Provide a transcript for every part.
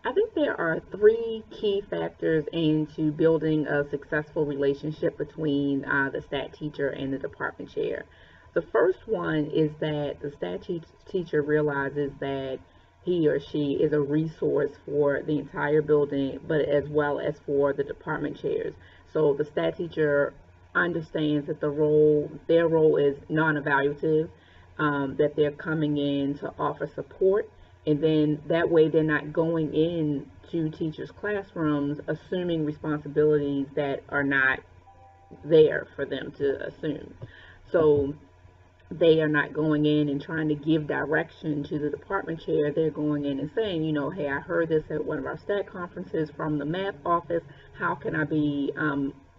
I think there are three key factors into building a successful relationship between the stat teacher and the department chair. The first one is that the teacher realizes that he or she is a resource for the entire building, but as well as for the department chairs. So the stat teacher understands that their role is non-evaluative, that they're coming in to offer support, and then that way they're not going in to teachers' classrooms assuming responsibilities that are not there for them to assume. So they are not going in and trying to give direction to the department chair. They're going in and saying, hey, I heard this at one of our stat conferences from the math office. How can I be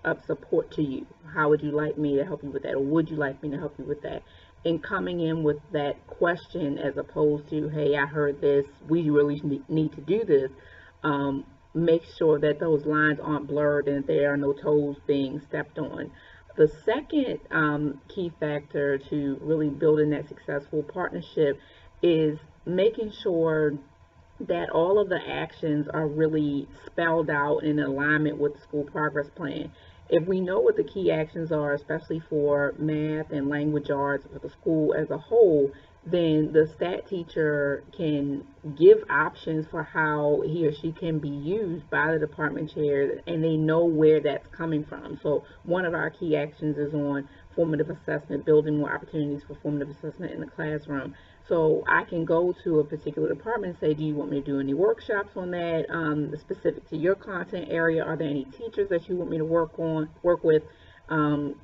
of support to you? How would you like me to help you with that? Or would you like me to help you with that? And coming in with that question as opposed to, hey, I heard this, we really need to do this. Make sure that those lines aren't blurred and there are no toes being stepped on. The second key factor to really building that successful partnership is making sure that all of the actions are really spelled out in alignment with the school progress plan. If we know what the key actions are, especially for math and language arts for the school as a whole, then the stat teacher can give options for how he or she can be used by the department chair, and they know where that's coming from. So one of our key actions is on formative assessment, building more opportunities for formative assessment in the classroom. So I can go to a particular department and say, do you want me to do any workshops on that, specific to your content area? Are there any teachers that you want me to work with, to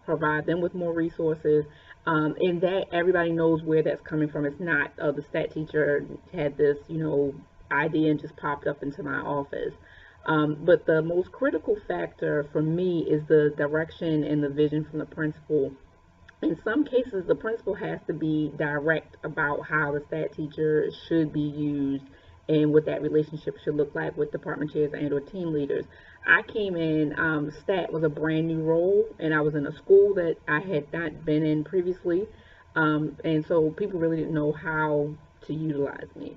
provide them with more resources? And that everybody knows where that's coming from. It's not, the stat teacher had this, idea and just popped up into my office. But the most critical factor for me is the direction and the vision from the principal. In some cases, the principal has to be direct about how the stat teacher should be used and what that relationship should look like with department chairs and or team leaders. I came in, stat was a brand new role, and I was in a school that I had not been in previously, and so people really didn't know how to utilize me.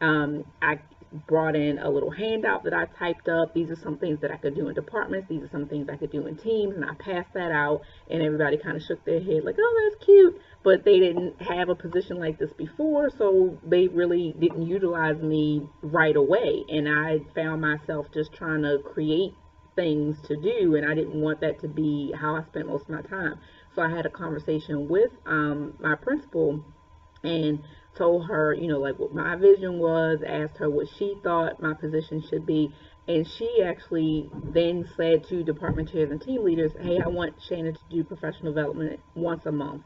I brought in a little handout that I typed up. These are some things that I could do in departments. These are some things I could do in teams. And I passed that out, and everybody kind of shook their head like, oh, that's cute. But they didn't have a position like this before, so they really didn't utilize me right away. And I found myself just trying to create things to do, and I didn't want that to be how I spent most of my time. So I had a conversation with my principal and told her, like what my vision was, asked her what she thought my position should be. And she actually then said to department chairs and team leaders, hey, I want Shannon to do professional development once a month,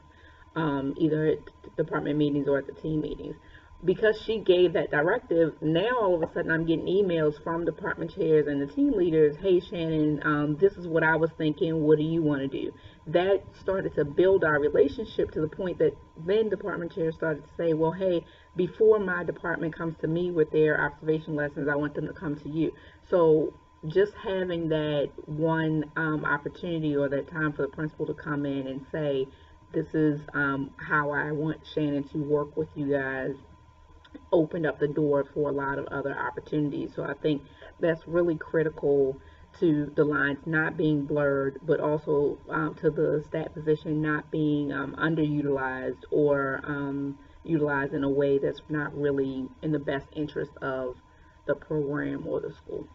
either at department meetings or at the team meetings. Because she gave that directive, now all of a sudden I'm getting emails from department chairs and the team leaders, hey Shannon, this is what I was thinking, what do you want to do? That started to build our relationship to the point that then department chairs started to say, well, hey, before my department comes to me with their observation lessons, I want them to come to you. So just having that one opportunity or that time for the principal to come in and say, this is how I want Shannon to work with you guys, opened up the door for a lot of other opportunities. So I think that's really critical to the lines not being blurred, but also to the stat position not being underutilized or utilized in a way that's not really in the best interest of the program or the school.